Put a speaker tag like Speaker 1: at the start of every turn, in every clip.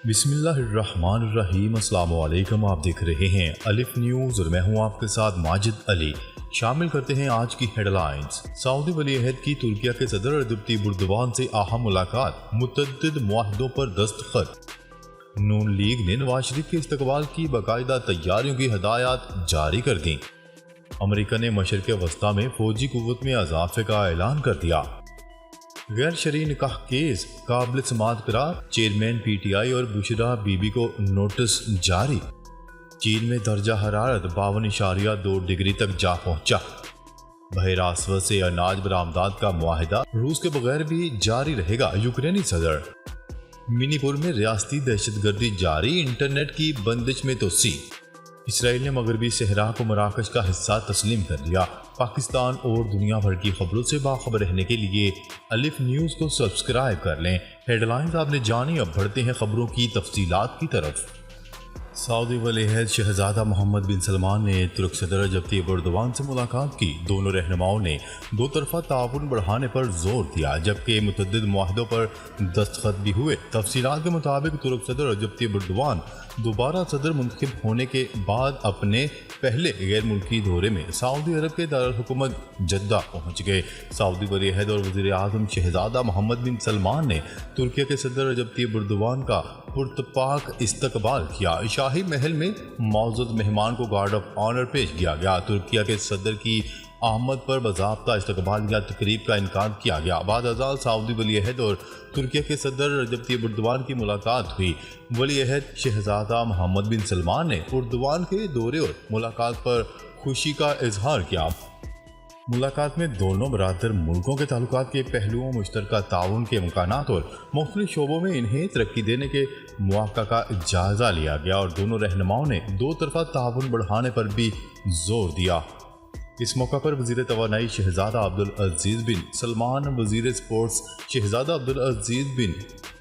Speaker 1: بسم اللہ الرحمن الرحیم۔ السلام علیکم، آپ دیکھ رہے ہیں الف نیوز اور میں ہوں آپ کے ساتھ ماجد علی۔ شامل کرتے ہیں آج کی ہیڈ لائنز۔ سعودی ولی عہد کی ترکیہ کے صدر رجب طیب اردوان سے اہم ملاقات، متعدد معاہدوں پر دستخط۔ نون لیگ نے نواز شریف کے استقبال کی باقاعدہ تیاریوں کی ہدایات جاری کر دیں۔ امریکہ نے مشرق وسطی میں فوجی قوت میں اضافے کا اعلان کر دیا۔ غیر شرعی نکاح کیس قابل سماعت قرار، چیئرمین پی ٹی آئی اور بشرا بی بی کو نوٹس جاری۔ چین میں درجہ حرارت 52.2 ڈگری تک جا پہنچا۔ بحیرہ اسود سے اناج برآمدات کا معاہدہ روس کے بغیر بھی جاری رہے گا، یوکرینی صدر۔ منی پور میں ریاستی دہشت گردی جاری، انٹرنیٹ کی بندش میں توسیع۔ اسرائیل نے مغربی صحرا کو مراکش کا حصہ تسلیم کر لیا۔ پاکستان اور دنیا بھر کی خبروں سے باخبر رہنے کے لیے الف نیوز کو سبسکرائب کر لیں۔ ہیڈ لائنز آپ نے جانی، اب بڑھتے ہیں خبروں کی تفصیلات کی طرف۔ سعودی ولی عہد شہزادہ محمد بن سلمان نے ترک صدر رجب طیب اردوان سے ملاقات کی۔ دونوں رہنماؤں نے دو طرفہ تعاون بڑھانے پر زور دیا، جبکہ متعدد معاہدوں پر دستخط بھی ہوئے۔ تفصیلات کے مطابق ترک صدر رجب طیب اردوان دوبارہ صدر منتخب ہونے کے بعد اپنے پہلے غیر ملکی دورے میں سعودی عرب کے دارالحکومت جدہ پہنچ گئے۔ سعودی ولی عہد اور وزیر اعظم شہزادہ محمد بن سلمان نے ترکیہ کے صدر رجب طیب اردوان کا پرتپاک استقبال کیا۔ شاہی محل میں معزز مہمان کو گارڈ آف آنر پیش کیا گیا۔ ترکیہ کے صدر کی آمد پر باضابطہ استقبالیہ تقریب کا انعقاد کیا گیا۔ بعد ازاں سعودی ولی عہد اور ترکیہ کے صدر رجب طیب اردوان کی ملاقات ہوئی۔ ولی عہد شہزادہ محمد بن سلمان نے اردوان کے دورے اور ملاقات پر خوشی کا اظہار کیا۔ ملاقات میں دونوں برادر ملکوں کے تعلقات کے پہلوؤں، مشترکہ تعاون کے امکانات اور مختلف شعبوں میں انہیں ترقی دینے کے مواقع کا جائزہ لیا گیا، اور دونوں رہنماؤں نے دو طرفہ تعاون بڑھانے پر بھی زور دیا۔ اس موقع پر وزیر توانائی شہزادہ عبدالعزیز بن سلمان، وزیر اسپورٹس شہزادہ عبدالعزیز بن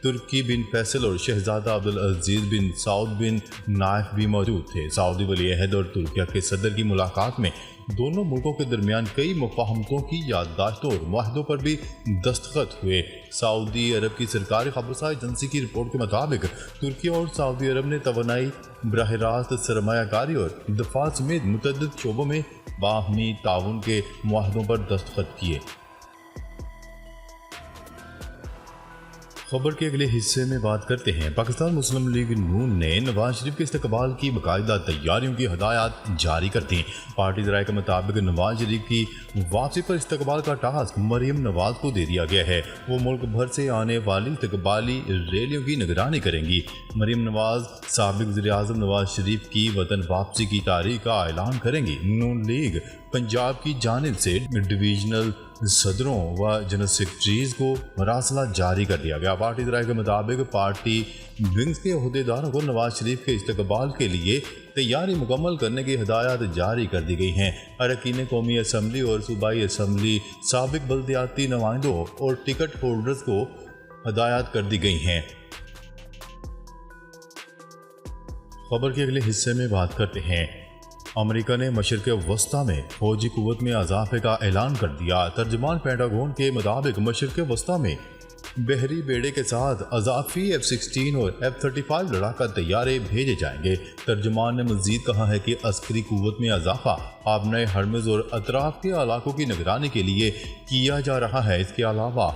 Speaker 1: ترکی بن فیصل اور شہزادہ عبدالعزیز بن سعود بن نائف بھی موجود تھے۔ سعودی ولی عہد اور ترکیہ کے صدر کی ملاقات میں دونوں ملکوں کے درمیان کئی مفاہمتوں کی یادداشتوں اور معاہدوں پر بھی دستخط ہوئے۔ سعودی عرب کی سرکاری خبرساز ایجنسی کی رپورٹ کے مطابق ترکیہ اور سعودی عرب نے توانائی، براہ راست سرمایہ کاری اور دفاع سمیت متعدد شعبوں میں باہمی تعاون کے معاہدوں پر دستخط کیے۔ خبر کے اگلے حصے میں بات کرتے ہیں۔ پاکستان مسلم لیگ نون نے نواز شریف کے استقبال کی باقاعدہ تیاریوں کی ہدایات جاری کر دیں۔ پارٹی ذرائع کے مطابق نواز شریف کی واپسی پر استقبال کا ٹاسک مریم نواز کو دے دیا گیا ہے۔ وہ ملک بھر سے آنے والی استقبالی ریلیوں کی نگرانی کریں گی۔ مریم نواز سابق وزیر اعظم نواز شریف کی وطن واپسی کی تاریخ کا اعلان کریں گی۔ نون لیگ پنجاب کی جانب سے ڈویژنل صدروں و جنرل سیکرٹریز کو مراسلہ جاری کر دیا گیا۔ پارٹی ذرائع کے مطابق پارٹی ونگز کے عہدیداروں کو نواز شریف کے استقبال کے لیے تیاری مکمل کرنے کی ہدایات جاری کر دی گئی ہیں۔ اراکین قومی اسمبلی اور صوبائی اسمبلی، سابق بلدیاتی نمائندوں اور ٹکٹ ہولڈرز کو ہدایات کر دی گئی ہیں۔ خبر کے اگلے حصے میں بات کرتے ہیں۔ امریکہ نے مشرق وسطی میں فوجی قوت میں اضافے کا اعلان کر دیا۔ ترجمان پینٹاگون کے مطابق مشرق وسطی میں بحری بیڑے کے ساتھ اضافی F-16 اور F-35 لڑاکا طیارے بھیجے جائیں گے۔ ترجمان نے مزید کہا ہے کہ عسکری قوت میں اضافہ آبنائے ہرمز اور اطراف کے علاقوں کی نگرانی کے لیے کیا جا رہا ہے۔ اس کے علاوہ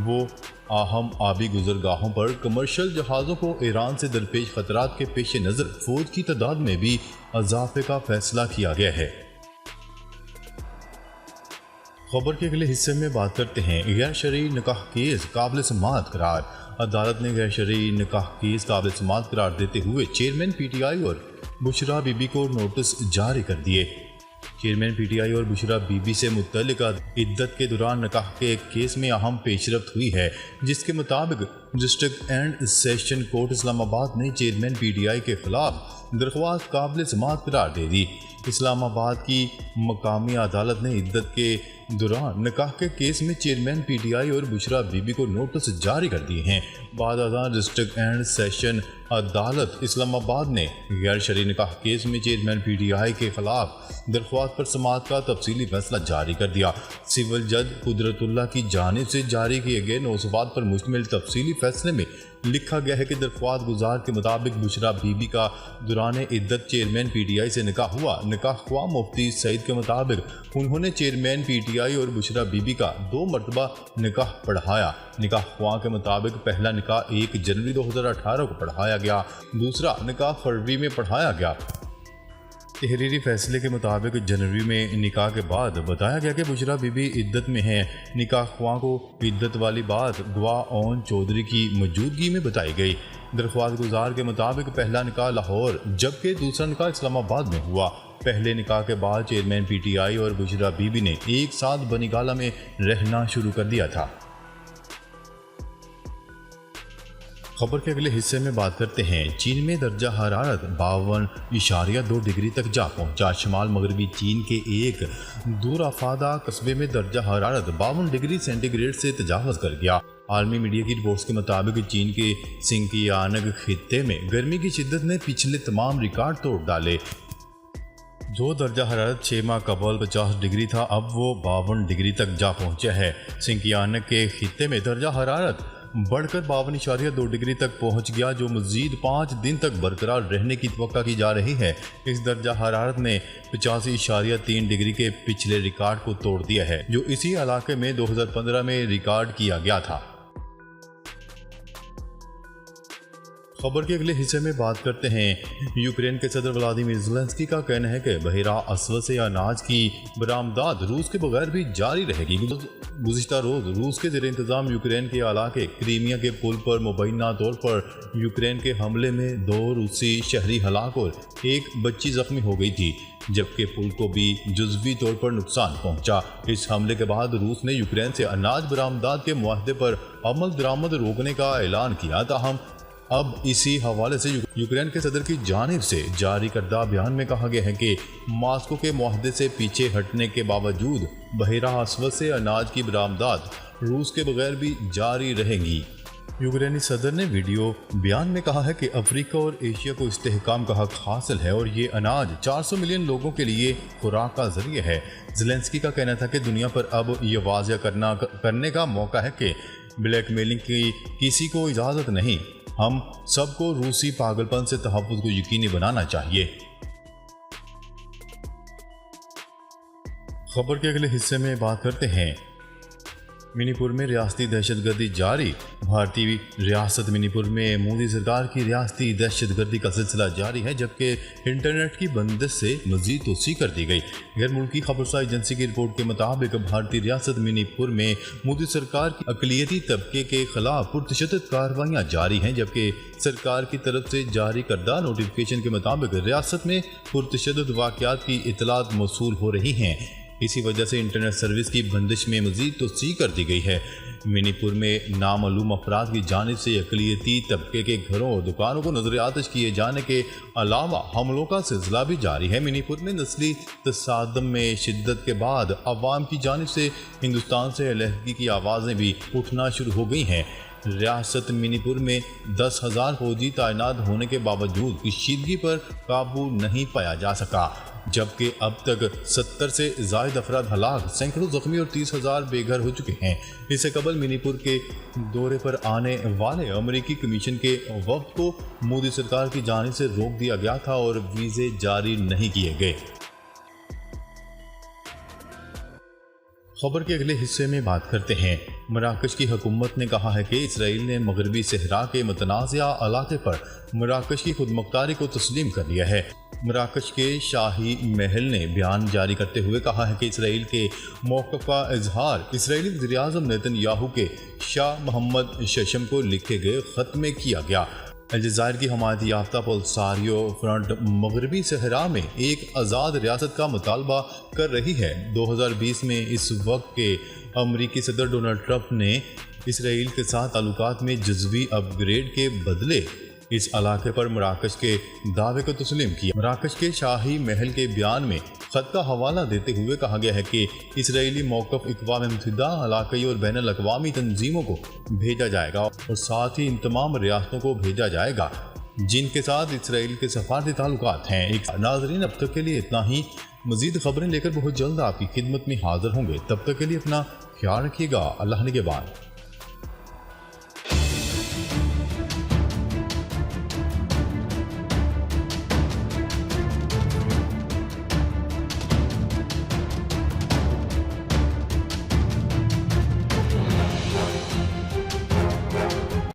Speaker 1: وہ اہم آبی گزرگاہوں پر کمرشل جہازوں کو ایران سے درپیش خطرات کے پیش نظر فوج کی تعداد میں بھی اضافے کا فیصلہ کیا گیا ہے۔ خبر کے اگلے حصے میں بات کرتے ہیں۔ غیر شرعی نکاح کیس قابل سماعت قرار۔ عدالت نے غیر شرعی نکاح کیس قابل سماعت قرار دیتے ہوئے چیئرمین پی ٹی آئی اور بشرا بی بی کو نوٹس جاری کر دیے۔ چیئرمین پی ٹی آئی اور بشرا بی بی سے متعلقہ عدت کے دوران نکاح کے ایک کیس میں اہم پیش رفت ہوئی ہے، جس کے مطابق ڈسٹرکٹ اینڈ سیشن کورٹ اسلام آباد نے چیئرمین پی ٹی آئی کے خلاف درخواست قابل سماعت قرار دے دی۔ اسلام آباد کی مقامی عدالت نے عدت کے दौरान निकाह के केस में चेयरमैन PTI और बुशरा बीबी को नोटिस जारी कर दिए हैं। बाद डिस्ट्रिक्ट एंड सेशन अदालत इस्लामाबाद ने गैर शरई निकाह केस में चेयरमैन PTI के खिलाफ दरख्वास्त पर समाअत का तफसीली फैसला जारी कर दिया। सिविल जज कुदरतुल्लाह की जानिब से जारी किए गए नौसफात पर मुश्तमिल तफसीली फैसले में लिखा गया है कि दरख्वास्त गुजार के मुताबिक बुशरा बीबी का दौरान इद्दत चेयरमैन PTI से निकाह हुआ। निकाह ख्वाह मुफ्ती सईद के मुताबिक उन्होंने चेयरमैन PTI और बुशरा बीबी का 2 मरतबा निकाह पढ़ाया। निकाह ख्वाह के मुताबिक पहला निकाह 1 जनवरी 2018 को पढ़ाया गया, दूसरा निकाह फरवरी में पढ़ाया गया। तहरीरी फैसले के मुताबिक जनवरी में निकाह के बाद बताया गया कि बुशरा बीबी इद्दत में है। निकाह ख्वाह को इद्दत वाली बात गवाह ओन चौधरी की मौजूदगी में बताई गई। दरख्वास्त गुजार के मुताबिक पहला निकाह लाहौर जबकि दूसरा निकाह इस्लामाबाद में हुआ। पहले निकाह के बाद चेयरमैन PTI और बुशरा बीबी ने एक साथ बनीगाला में रहना शुरू कर दिया था। खबर के अगले हिस्से में बात करते हैं। चीन में दर्जा हरारत 52.2 डिग्री तक जा पहुंचा। शुमाल मगरबी चीन के एक दूरअफादा कस्बे में दर्जा हरारत 52 डिग्री सेंटीग्रेड से तजावज़ कर गया। आलमी मीडिया की रिपोर्ट्स के मुताबिक चीन के सिंकियानग खित्ते में गर्मी की शिद्दत ने पिछले तमाम रिकॉर्ड तोड़ डाले। जो दर्जा हरारत 6 माह कबल 50 डिग्री था, अब वो 52 डिग्री तक जा पहुंचा है। सिंकियानग के खित्ते में दर्जा हरारत बढ़कर 52.2 डिग्री तक पहुंच गया, जो मजीद 5 दिन तक बरकरार रहने की तवक्का की जा रही है। इस दर्जा हरारत ने 85.3 डिग्री के पिछले रिकॉर्ड को तोड़ दिया है, जो इसी इलाके में 2015 में रिकॉर्ड किया गया था। खबर के अगले हिस्से में बात करते हैं। यूक्रेन के सदर व्लादिमीर ज़ेलेंस्की का कहना है कि बहरा असवद से अनाज की बरामदात रूस के बगैर भी जारी रहेगी। गुज़िश्ता रोज़ रूस के ज़ेर इंतज़ाम यूक्रेन के इलाके क्रीमिया के पुल पर मुबैना तौर पर यूक्रेन के हमले में 2 रूसी शहरी हलाक और 1 बच्ची ज़ख्मी हो गई थी, जबकि पुल को भी जुज़वी तौर पर नुकसान पहुंचा। इस हमले के बाद रूस ने यूक्रेन से अनाज बरामदात के मुआहदे पर अमल दरामद रोकने का ऐलान किया। ताहम अब इसी हवाले से यूक्रेन के सदर की जानिब से जारी करदा बयान में कहा गया है कि मॉस्को के मुआहदे से पीछे हटने के बावजूद बहरा असवद से अनाज की बरामदात रूस के बगैर भी जारी रहेंगी। यूक्रेनी सदर ने वीडियो बयान में कहा है कि अफ्रीका और एशिया को इस्तेहकाम का हक हासिल है और ये अनाज 400 मिलियन लोगों के लिए खुराक का जरिए है। ज़ेलेंस्की का कहना था कि दुनिया पर अब ये वाज़ेह करने का मौका है कि ब्लैकमेलिंग की किसी को इजाज़त नहीं। हम सबको रूसी पागलपन से तहफ़्फ़ुज़ को यकीनी बनाना चाहिए। खबर के अगले हिस्से में बात करते हैं। मणिपुर में रियासती दहशतगर्दी जारी। भारतीय रियासत मणिपुर में मोदी सरकार की रियासती दहशतगर्दी का सिलसिला जारी है, जबकि इंटरनेट की बंदिश से मजीद तोसी कर दी गई। गैर मुल्की खबरसार एजेंसी की रिपोर्ट के मुताबिक भारतीय रियासत मणिपुर में मोदी सरकार की अक़लियती तबके के खिलाफ पुरतशद्दुद कार्रवाइयाँ जारी हैं, जबकि सरकार की तरफ से जारी करदा नोटिफिकेशन के मुताबिक रियासत में पुरतशद्दुद वाक़यात की इतलात मौसूल हो रही हैं। इसी वजह से इंटरनेट सर्विस की बंदिश में मजीद तोसी कर दी गई है। मणिपुर में नामालूम अफराद की जानिब से अक़लियती तबके के घरों और दुकानों को नजर आतिश किए जाने के अलावा हमलों का सिलसिला भी जारी है। मणिपुर में नस्ली तसादम में शिद्दत के बाद अवाम की जानिब से हिंदुस्तान से अलहदगी की आवाज़ें भी उठना शुरू हो गई हैं। रियासत मणिपुर में 10,000 फौजी तैनात होने के बावजूद कशीदगी पर काबू नहीं पाया जा सका, जबकि अब तक 70 से ज़ायद अफराद हलाक, सैकड़ों ज़ख्मी और 30,000 बेघर हो चुके हैं। इससे कबल मणिपुर के दौरे पर आने वाले अमेरिकी कमीशन के वक्त को मोदी सरकार की जानिब से रोक दिया गया था और वीज़े जारी नहीं किए गए। खबर के अगले हिस्से में बात करते हैं। मराकश की हुकूमत ने कहा है कि इसराइल ने मगरबी सहरा के मुतनाज़िया इलाके पर मराकश की खुदमुख्तारी को तस्लीम कर लिया है। मराकश के शाही महल ने बयान जारी करते हुए कहा है कि इसराइल के मौक़िफ़ का इजहार इसराइली वज़ीर-ए-आज़म नेतन्याहू के शाह मोहम्मद शशम को लिखे गए ख़त में किया गया। अलजायर की हमायत याफ्ता पोलिसारियो फ्रंट मगरबी सहरा में एक आज़ाद रियासत का मुतालबा कर रही है। 2020 में इस वक्त के अमरीकी सदर डोनाल्ड ट्रंप ने इसराइल के साथ ताल्लुकात में जुज़वी अपग्रेड के बदले इस इलाके पर मराकश के दावे को तस्लीम किया। मराकश के शाही महल के बयान में خط کا حوالہ دیتے ہوئے کہا گیا ہے کہ اسرائیلی موقف اقوام متحدہ، علاقائی اور بین الاقوامی تنظیموں کو بھیجا جائے گا اور ساتھ ہی ان تمام ریاستوں کو بھیجا جائے گا جن کے ساتھ اسرائیل کے سفارتی تعلقات ہیں۔ ناظرین، اب تک کے لیے اتنا ہی۔ مزید خبریں لے کر بہت جلد آپ کی خدمت میں حاضر ہوں گے۔ تب تک کے لیے اپنا خیال رکھیے گا۔ اللہ نگہبان۔